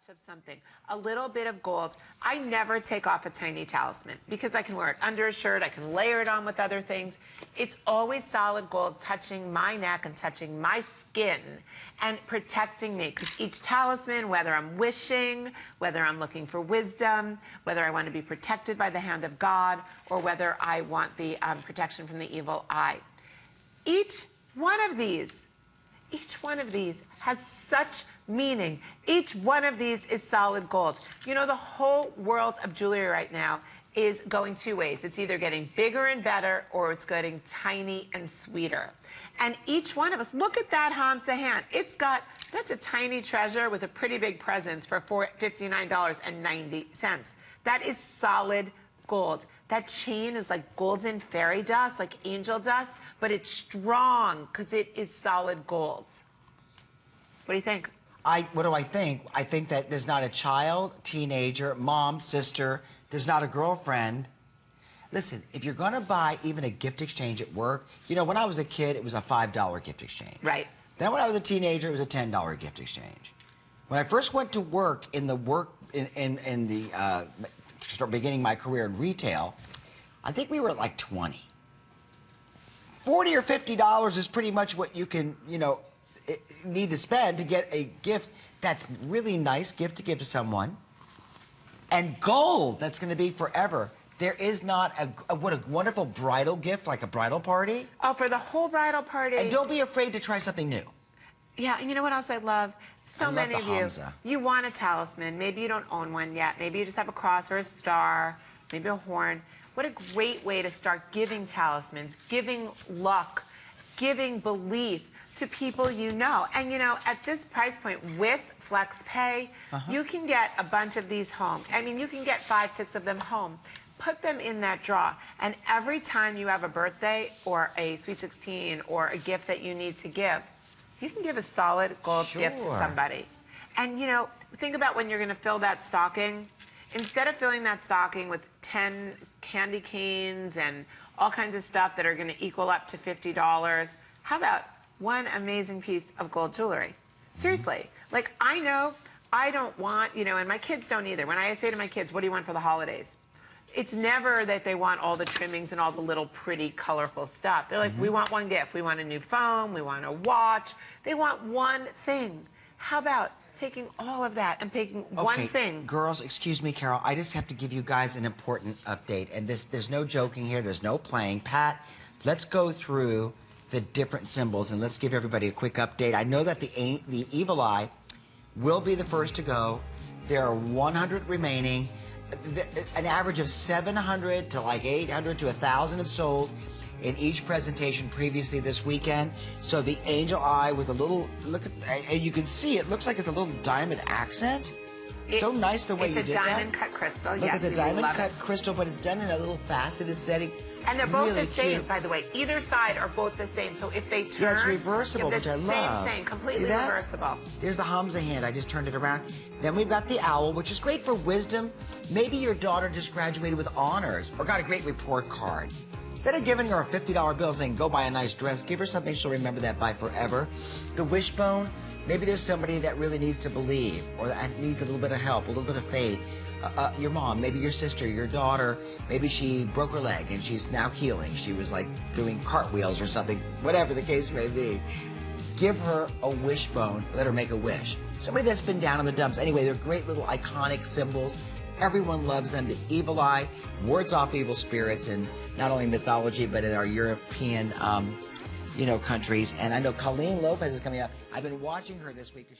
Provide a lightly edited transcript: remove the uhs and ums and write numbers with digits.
of something, a little bit of gold. I never take off a tiny talisman because I can wear it under a shirt, I can layer it on with other things. It's always solid gold touching my neck and touching my skin and protecting me, because each talisman, whether I'm wishing, whether I'm looking for wisdom, whether I want to be protected by the hand of God, or whether I want the protection from the evil eye. Each one of these has such meaning. Each one of these is solid gold. You know, the whole world of jewelry right now is going two ways. It's either getting bigger and better, or it's getting tiny and sweeter. And each one of us, look at that Hamza hand. That's a tiny treasure with a pretty big presence for $59.90. That is solid gold. That chain is like golden fairy dust, like angel dust, but it's strong because it is solid gold. What do you think? What do I think? I think that there's not a child, teenager, mom, sister, there's not a girlfriend. Listen, if you're going to buy even a gift exchange at work, you know, when I was a kid, it was a $5 gift exchange. Right. Then when I was a teenager, it was a $10 gift exchange. When I first went to work start beginning my career in retail, I think we were at like 20. $40 or $50 is pretty much what you can, you know, need to spend to get a gift that's really nice gift to give to someone. And gold, that's going to be forever. There is not what a wonderful bridal gift, like a bridal party. Oh, for the whole bridal party. And don't be afraid to try something new. Yeah, and you know what else I love? So many of you, you want a talisman. Maybe you don't own one yet. Maybe you just have a cross or a star, maybe a horn. What a great way to start giving talismans, giving luck, giving belief to people you know. And you know, at this price point with FlexPay, you can get a bunch of these home. I mean, you can get 5, 6 of them home. Put them in that drawer, and every time you have a birthday or a Sweet 16 or a gift that you need to give, you can give a solid gold gift to somebody. And you know, think about when you're going to fill that stocking. Instead of filling that stocking with 10 candy canes and all kinds of stuff that are going to equal up to $50, how about one amazing piece of gold jewelry? Seriously. Like, I know I don't want, you know, and my kids don't either. When I say to my kids, what do you want for the holidays? It's never that they want all the trimmings and all the little pretty, colorful stuff. They're like, we want one gift. We want a new phone. We want a watch. They want one thing. How about taking all of that and picking one thing? Girls, excuse me, Carol. I just have to give you guys an important update. And there's no joking here. There's no playing. Pat, let's go through the different symbols and let's give everybody a quick update. I know that the evil eye will be the first to go. There are 100 remaining. An average of 700 to like 800 to 1,000 have sold in each presentation previously this weekend. So the angel eye with a little, look at, and you can see it looks like it's a little diamond accent. So nice the way you did that. It's a diamond cut crystal. Look at the diamond cut crystal, but it's done in a little faceted setting. And they're both the same, by the way. Either side are both the same. So if they turn, yeah, it's reversible, which I love. Same thing, completely reversible. There's the Hamza hand. I just turned it around. Then we've got the owl, which is great for wisdom. Maybe your daughter just graduated with honors or got a great report card. Instead of giving her a $50 bill saying, go buy a nice dress, give her something she'll remember that by forever. The wishbone, maybe there's somebody that really needs to believe or that needs a little bit of help, a little bit of faith. Your mom, maybe your sister, your daughter, maybe she broke her leg and she's now healing. She was like doing cartwheels or something, whatever the case may be. Give her a wishbone, let her make a wish. Somebody that's been down in the dumps. Anyway, they're great little iconic symbols. Everyone loves them. The evil eye wards off evil spirits in not only mythology, but in our European, you know, countries. And I know Colleen Lopez is coming up. I've been watching her this week.